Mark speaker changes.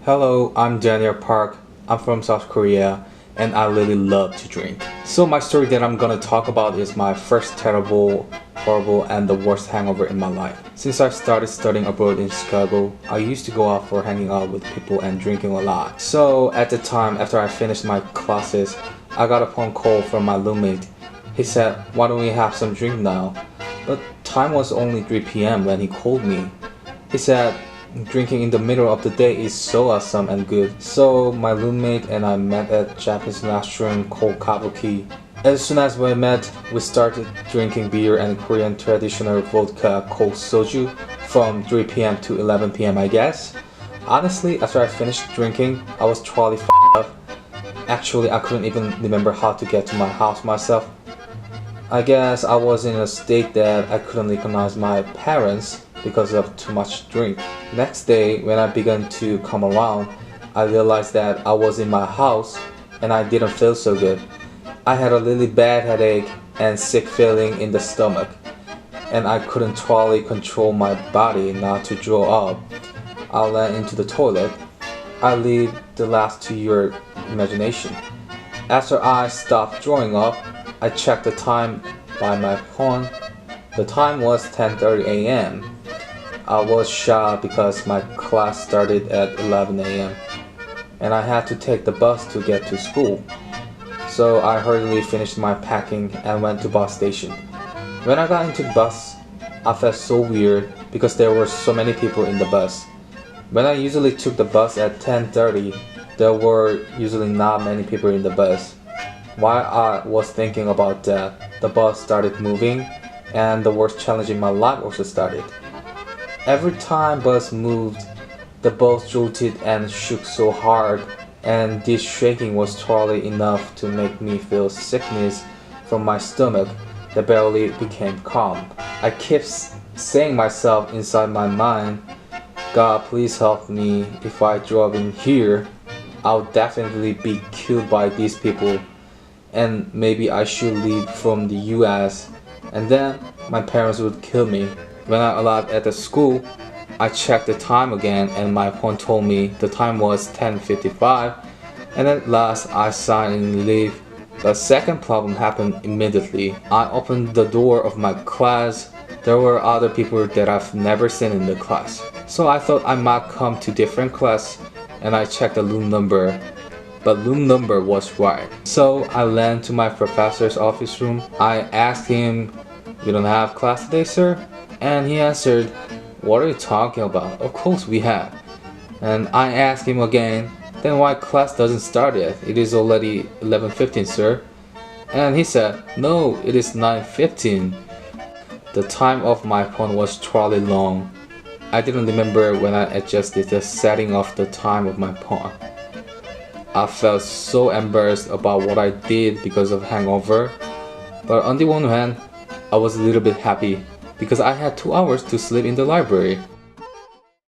Speaker 1: Hello, I'm Daniel Park. I'm from South Korea and I really love to drink. So my story that I'm gonna talk about is my first terrible, horrible and the worst hangover in my life. Since I started studying abroad in Chicago, I used to go out for hanging out with people and drinking a lot. So at the time, after I finished my classes, I got a phone call from my roommate. He said, "Why don't we have some drink now?" But time was only 3 p.m. when he called me. He said, "Drinking in the middle of the day is so awesome and good." So my roommate and I met at a Japanese restaurant called Kabuki. As soon as we met, we started drinking beer and Korean traditional vodka called soju from 3 p.m. to 11 p.m. I guess. Honestly, after I finished drinking, I was totally f***ed up. Actually, I couldn't even remember how to get to my house myself. I guess I was in a state that I couldn't recognize my parents because of too much drink. Next day, when I began to come around, I realized that I was in my house and I didn't feel so good. I had a really bad headache and sick feeling in the stomach, and I couldn't totally control my body not to throw up. I ran into the toilet. I leave the last to your imagination. After I stopped throwing up, I checked the time by my phone. The time was 10:30 a.m. I was shocked because my class started at 11 a.m. and I had to take the bus to get to school. So I hurriedly finished my packing and went to bus station. When I got into the bus, I felt so weird because there were so many people in the bus. When I usually took the bus at 10:30, there were usually not many people in the bus. While I was thinking about that, the bus started moving and the worst challenge in my life also started. Every time bus moved, the bus jolted and shook so hard, and this shaking was totally enough to make me feel sickness from my stomach that barely became calm. I kept saying myself inside my mind, "God, please help me. If I drove in here, I'll definitely be killed by these people, and maybe I should leave from the US, and then my parents would kill me." When I arrived at the school, I checked the time again and my phone told me the time was 10:55, and at last I signed in leave. The second problem happened immediately. I opened the door of my class. There were other people that I've never seen in the class. So I thought I might come to different class, and I checked the room number. But room number was right. So I ran to my professor's office room. I asked him, "We don't have class today, sir?" And he answered, "What are you talking about? Of course we have." And I asked him again, "Then why class doesn't start yet? It is already 11:15, sir." And he said, "No, it is 9:15. The time of my phone was truly long. I didn't remember when I adjusted the setting of the time of my phone. I felt so embarrassed about what I did because of hangover, but on the one hand, I was a little bit happy because I had 2 hours to sleep in the library.